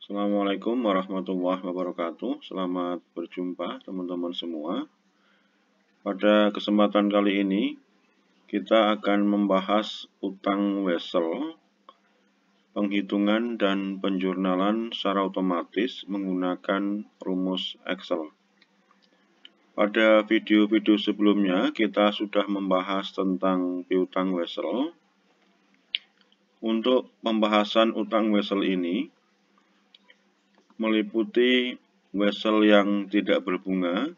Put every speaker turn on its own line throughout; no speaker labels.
Assalamualaikum warahmatullahi wabarakatuh. Selamat berjumpa teman-teman semua. Pada kesempatan kali ini kita akan membahas utang wesel, penghitungan dan penjurnalan secara otomatis menggunakan rumus Excel. Pada video-video sebelumnya kita sudah membahas tentang piutang wesel. Untuk pembahasan utang wesel ini meliputi wesel yang tidak berbunga,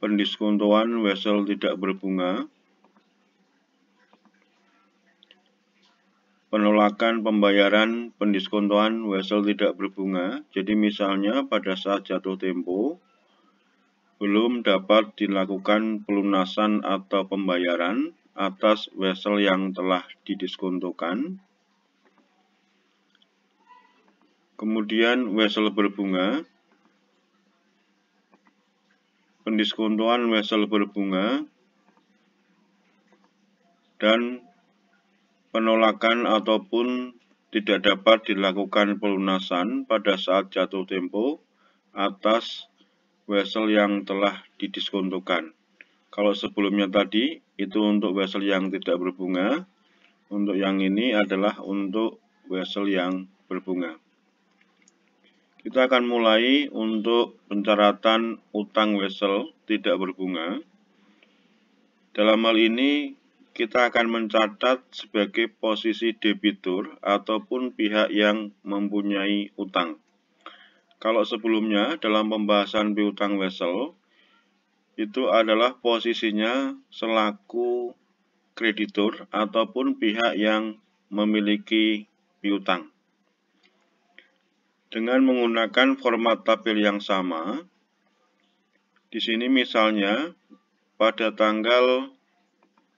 pendiskontoan wesel tidak berbunga, penolakan pembayaran pendiskontoan wesel tidak berbunga. Jadi misalnya pada saat jatuh tempo belum dapat dilakukan pelunasan atau pembayaran atas wesel yang telah didiskontokan. Kemudian wesel berbunga, pendiskontoan wesel berbunga, dan penolakan ataupun tidak dapat dilakukan pelunasan pada saat jatuh tempo atas wesel yang telah didiskontokan. Kalau sebelumnya tadi itu untuk wesel yang tidak berbunga, untuk yang ini adalah untuk wesel yang berbunga. Kita akan mulai untuk pencatatan utang wesel tidak berbunga. Dalam hal ini kita akan mencatat sebagai posisi debitur ataupun pihak yang mempunyai utang. Kalau sebelumnya dalam pembahasan piutang wesel itu adalah posisinya selaku kreditur ataupun pihak yang memiliki piutang. Dengan menggunakan format tabel yang sama, di sini misalnya pada tanggal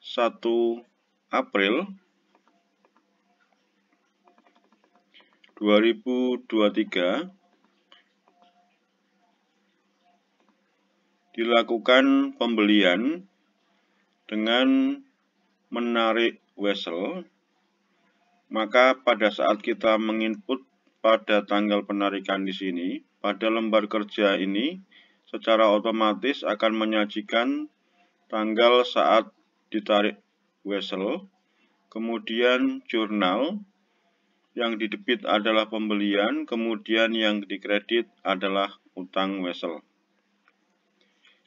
1 April 2023 dilakukan pembelian dengan menarik wesel, maka pada saat kita menginput pada tanggal penarikan di sini, pada lembar kerja ini secara otomatis akan menyajikan tanggal saat ditarik wesel, kemudian jurnal, yang didebit adalah pembelian, kemudian yang dikredit adalah utang wesel.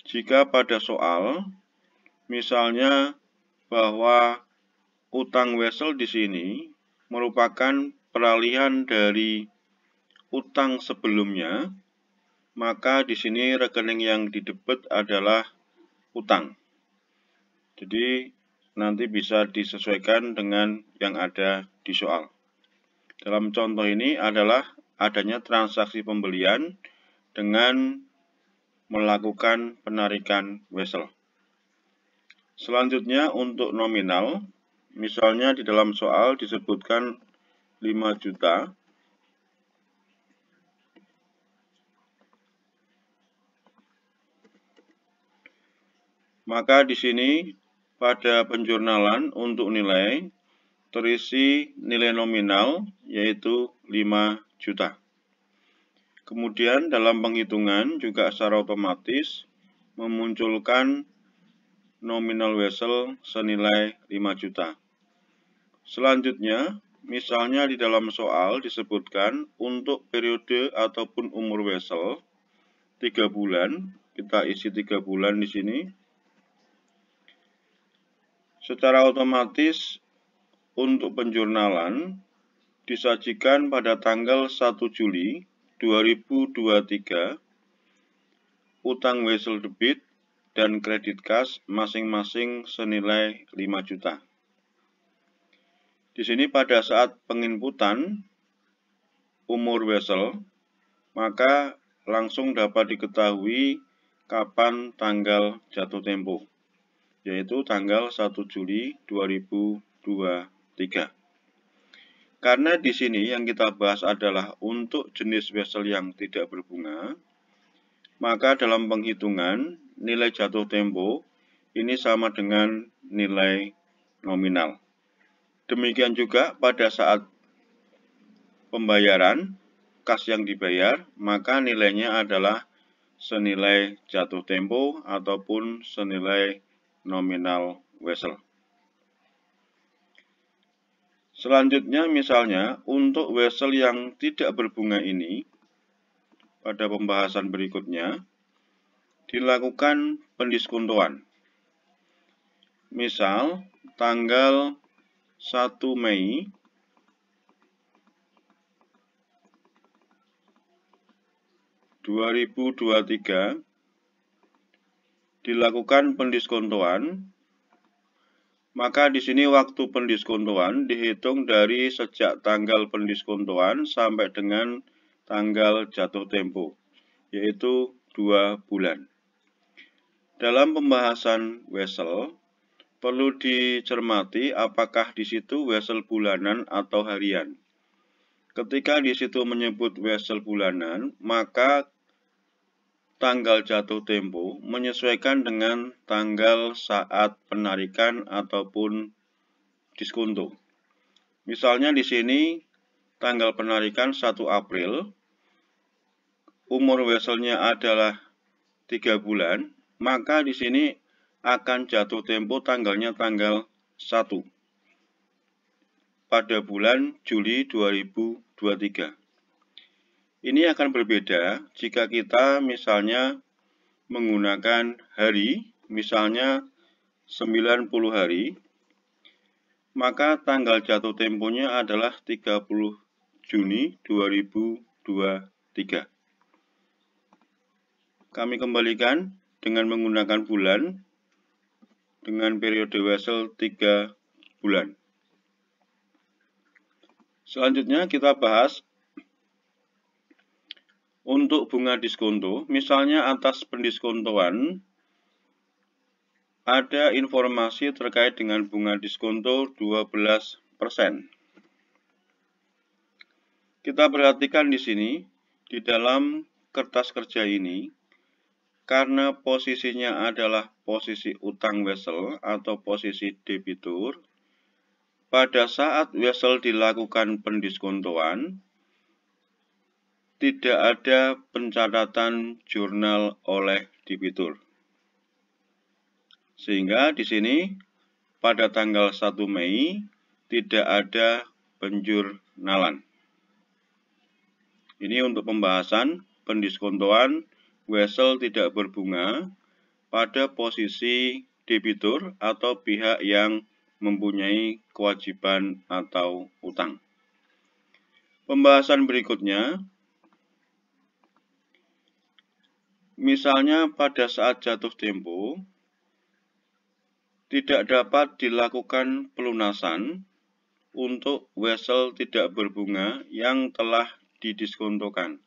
Jika pada soal, misalnya bahwa utang wesel di sini merupakan peralihan dari utang sebelumnya, maka di sini rekening yang didebit adalah utang. Jadi nanti bisa disesuaikan dengan yang ada di soal. Dalam contoh ini adalah adanya transaksi pembelian dengan melakukan penarikan wesel. Selanjutnya untuk nominal, misalnya di dalam soal disebutkan 5 juta. Maka di sini pada penjurnalan untuk nilai terisi nilai nominal yaitu 5 juta. Kemudian dalam penghitungan juga secara otomatis memunculkan nominal wesel senilai 5 juta. Selanjutnya, misalnya di dalam soal disebutkan untuk periode ataupun umur wesel 3 bulan, kita isi 3 bulan di sini. Secara otomatis untuk penjurnalan disajikan pada tanggal 1 Juli 2023 utang wesel debit dan kredit kas masing-masing senilai 5 juta. Di sini pada saat penginputan umur wesel, maka langsung dapat diketahui kapan tanggal jatuh tempo, yaitu tanggal 1 Juli 2023. Karena di sini yang kita bahas adalah untuk jenis wesel yang tidak berbunga, maka dalam penghitungan nilai jatuh tempo ini sama dengan nilai nominal. Demikian juga pada saat pembayaran, kas yang dibayar, maka nilainya adalah senilai jatuh tempo ataupun senilai nominal wesel. Selanjutnya misalnya untuk wesel yang tidak berbunga ini, pada pembahasan berikutnya, dilakukan pendiskontoan. Misal, tanggal 1 Mei 2023 dilakukan pendiskontoan, maka di sini waktu pendiskontoan dihitung dari sejak tanggal pendiskontoan sampai dengan tanggal jatuh tempo, yaitu 2 bulan. Dalam pembahasan wesel, perlu dicermati apakah di situ wesel bulanan atau harian. Ketika di situ menyebut wesel bulanan, maka tanggal jatuh tempo menyesuaikan dengan tanggal saat penarikan ataupun diskonto. Misalnya di sini tanggal penarikan 1 April, umur weselnya adalah 3 bulan, maka di sini akan jatuh tempo tanggalnya tanggal 1 pada bulan Juli 2023. Ini akan berbeda jika kita misalnya menggunakan hari, misalnya 90 hari, maka tanggal jatuh temponya adalah 30 Juni 2023. Kami kembalikan dengan menggunakan bulan dengan periode wesel 3 bulan. Selanjutnya kita bahas untuk bunga diskonto, misalnya atas pendiskontoan, ada informasi terkait dengan bunga diskonto 12%. Kita perhatikan di sini, di dalam kertas kerja ini, karena posisinya adalah posisi utang wesel atau posisi debitur, pada saat wesel dilakukan pendiskontoan, tidak ada pencatatan jurnal oleh debitur. Sehingga di sini pada tanggal 1 Mei tidak ada penjurnalan. Ini untuk pembahasan pendiskontoan wesel tidak berbunga pada posisi debitur atau pihak yang mempunyai kewajiban atau utang. Pembahasan berikutnya, misalnya pada saat jatuh tempo, tidak dapat dilakukan pelunasan untuk wesel tidak berbunga yang telah didiskontokan.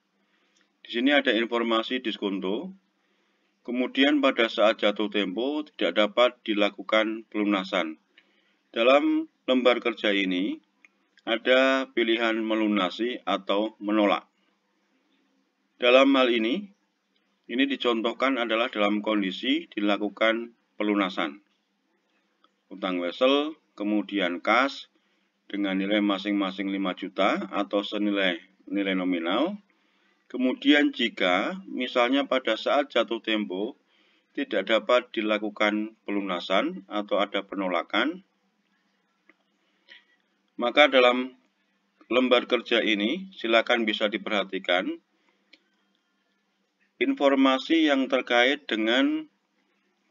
Di sini ada informasi diskonto, kemudian pada saat jatuh tempo tidak dapat dilakukan pelunasan. Dalam lembar kerja ini, ada pilihan melunasi atau menolak. Dalam hal ini dicontohkan adalah dalam kondisi dilakukan pelunasan. Utang wesel, kemudian kas, dengan nilai masing-masing 5 juta atau senilai nilai nominal. Kemudian jika misalnya pada saat jatuh tempo tidak dapat dilakukan pelunasan atau ada penolakan, maka dalam lembar kerja ini silakan bisa diperhatikan informasi yang terkait dengan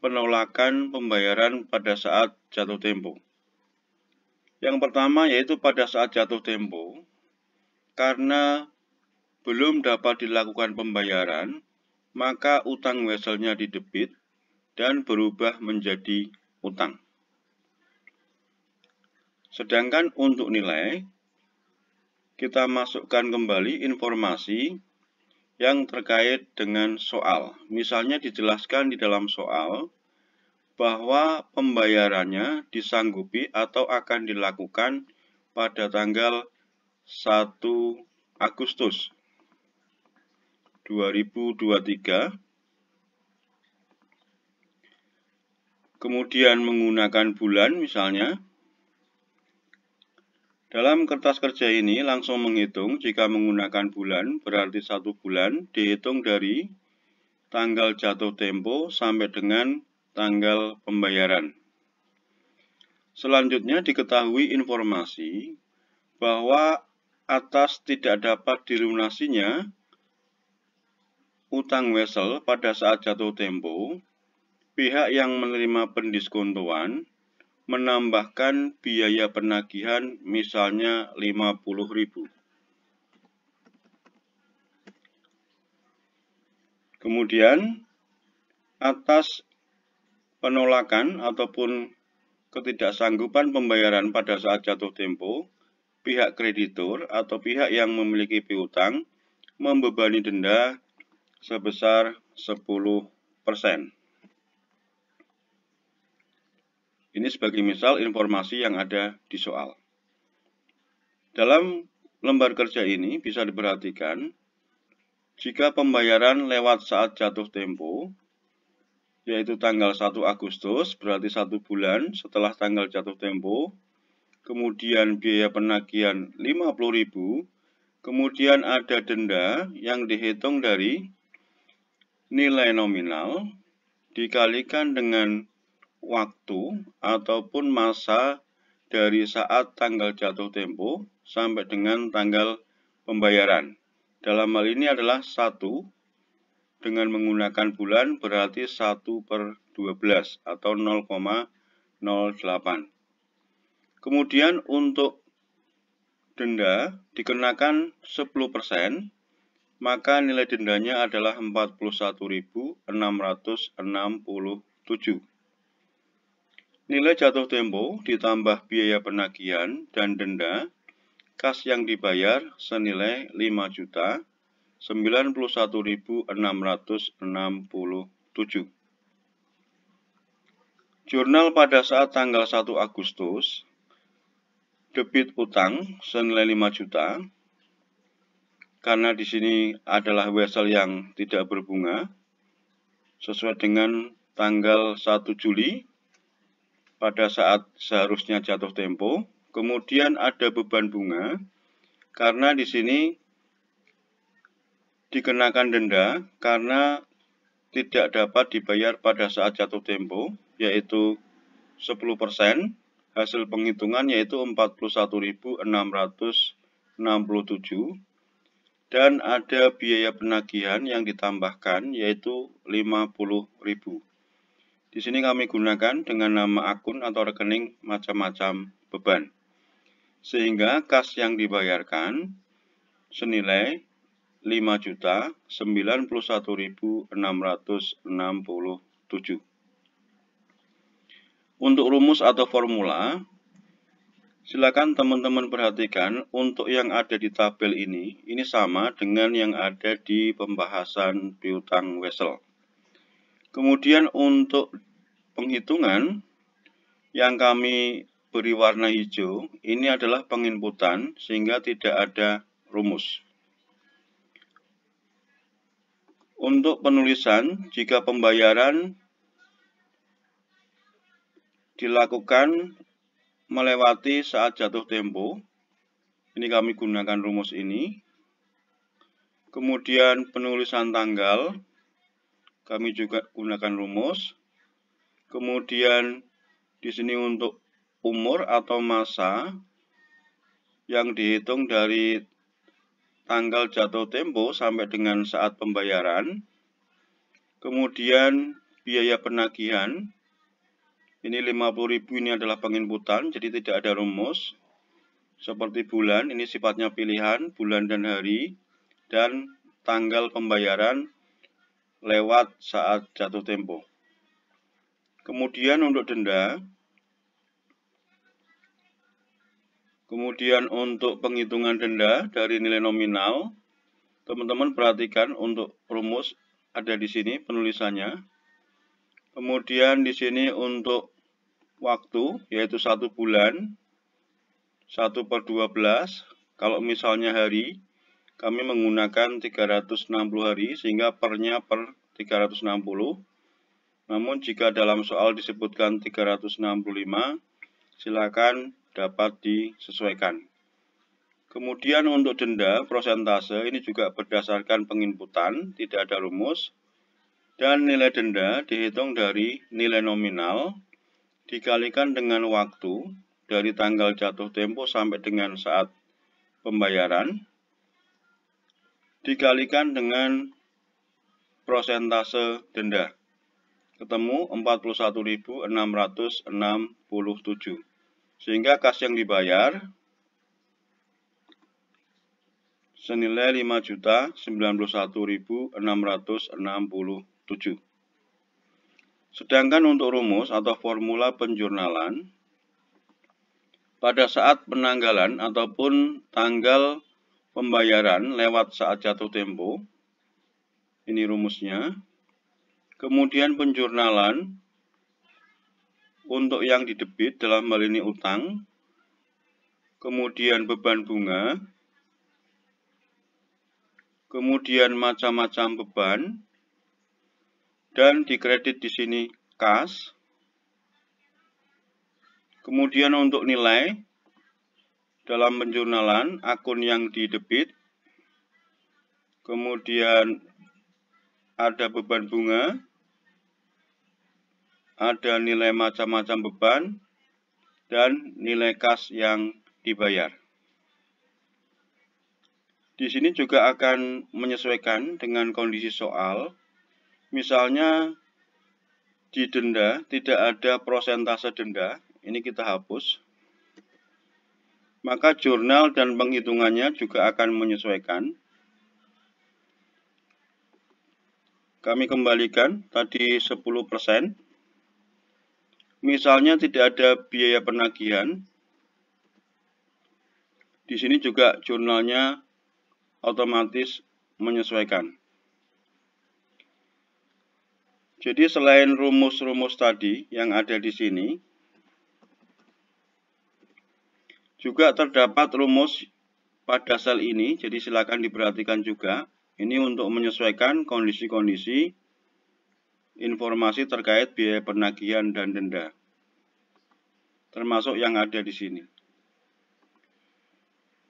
penolakan pembayaran pada saat jatuh tempo. Yang pertama yaitu pada saat jatuh tempo, karena belum dapat dilakukan pembayaran, maka utang weselnya didebit dan berubah menjadi utang. Sedangkan untuk nilai, kita masukkan kembali informasi yang terkait dengan soal. Misalnya dijelaskan di dalam soal bahwa pembayarannya disanggupi atau akan dilakukan pada tanggal 1 Agustus 2023, kemudian menggunakan bulan misalnya, Dalam kertas kerja ini langsung menghitung jika menggunakan bulan, berarti 1 bulan dihitung dari tanggal jatuh tempo sampai dengan tanggal pembayaran. Selanjutnya diketahui informasi bahwa atas tidak dapat dilunasinya utang wesel pada saat jatuh tempo, pihak yang menerima pendiskontoan menambahkan biaya penagihan misalnya 50.000. Kemudian atas penolakan ataupun ketidaksanggupan pembayaran pada saat jatuh tempo, pihak kreditur atau pihak yang memiliki piutang membebani denda sebesar 10%. Ini sebagai misal informasi yang ada di soal. Dalam lembar kerja ini bisa diperhatikan, jika pembayaran lewat saat jatuh tempo, yaitu tanggal 1 Agustus, berarti 1 bulan setelah tanggal jatuh tempo, kemudian biaya penagihan 50.000, kemudian ada denda yang dihitung dari nilai nominal dikalikan dengan waktu ataupun masa dari saat tanggal jatuh tempo sampai dengan tanggal pembayaran. Dalam hal ini adalah 1 dengan menggunakan bulan berarti 1/12 atau 0,08. Kemudian untuk denda dikenakan 10%, maka nilai dendanya adalah 41.667. Nilai jatuh tempo ditambah biaya penagihan dan denda, kas yang dibayar senilai 5.091.667. Jurnal pada saat tanggal 1 Agustus, debit utang senilai 5 juta, karena di sini adalah wesel yang tidak berbunga, sesuai dengan tanggal 1 Juli, pada saat seharusnya jatuh tempo. Kemudian ada beban bunga, karena di sini dikenakan denda karena tidak dapat dibayar pada saat jatuh tempo, yaitu 10%, hasil penghitungan yaitu 41.667, dan ada biaya penagihan yang ditambahkan yaitu 50.000. Di sini kami gunakan dengan nama akun atau rekening macam-macam beban. Sehingga kas yang dibayarkan senilai 5.091.667. Untuk rumus atau formula, silakan teman-teman perhatikan untuk yang ada di tabel ini sama dengan yang ada di pembahasan piutang wesel. Kemudian untuk penghitungan yang kami beri warna hijau, ini adalah penginputan sehingga tidak ada rumus. Untuk penulisan, jika pembayaran dilakukan melewati saat jatuh tempo, ini kami gunakan rumus ini. Kemudian penulisan tanggal, kami juga gunakan rumus. Kemudian di sini untuk umur atau masa yang dihitung dari tanggal jatuh tempo sampai dengan saat pembayaran. Kemudian biaya penagihan, ini 50.000 ini adalah penginputan, jadi tidak ada rumus. Seperti bulan, ini sifatnya pilihan, bulan dan hari, dan tanggal pembayaran lewat saat jatuh tempo. Kemudian untuk denda, kemudian untuk penghitungan denda dari nilai nominal, teman-teman perhatikan untuk rumus ada di sini penulisannya. Kemudian di sini untuk waktu, yaitu 1 bulan, 1/12. Kalau misalnya hari, kami menggunakan 360 hari, sehingga pernya per 360. Namun jika dalam soal disebutkan 365, silakan dapat disesuaikan. Kemudian untuk denda prosentase ini juga berdasarkan penginputan, tidak ada rumus. Dan nilai denda dihitung dari nilai nominal dikalikan dengan waktu dari tanggal jatuh tempo sampai dengan saat pembayaran dikalikan dengan prosentase denda. Ketemu 41.667. Sehingga kas yang dibayar senilai 5.091.667. Sedangkan untuk rumus atau formula penjurnalan, pada saat penanggalan ataupun tanggal pembayaran lewat saat jatuh tempo, ini rumusnya. Kemudian penjurnalan untuk yang didebit dalam hal ini utang, kemudian beban bunga, kemudian macam-macam beban, dan dikredit di sini kas. Kemudian untuk nilai dalam penjurnalan akun yang didebit, kemudian ada beban bunga, ada nilai macam-macam beban, dan nilai kas yang dibayar. Di sini juga akan menyesuaikan dengan kondisi soal. Misalnya di denda tidak ada prosentase denda, ini kita hapus. Maka jurnal dan penghitungannya juga akan menyesuaikan. Kami kembalikan tadi 10%. Misalnya tidak ada biaya penagihan. Di sini juga jurnalnya otomatis menyesuaikan. Jadi selain rumus-rumus tadi yang ada di sini, juga terdapat rumus pada sel ini, jadi silakan diperhatikan juga. Ini untuk menyesuaikan kondisi-kondisi informasi terkait biaya penagihan dan denda, termasuk yang ada di sini.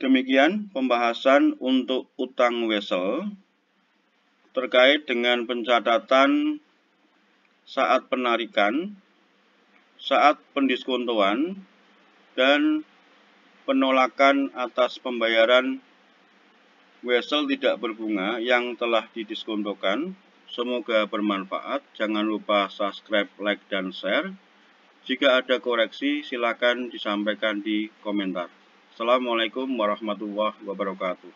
Demikian pembahasan untuk utang wesel terkait dengan pencatatan saat penarikan, saat pendiskontoan, dan penolakan atas pembayaran wesel tidak berbunga yang telah didiskontokan. Semoga bermanfaat. Jangan lupa subscribe, like, dan share. Jika ada koreksi, silakan disampaikan di komentar. Assalamualaikum warahmatullahi wabarakatuh.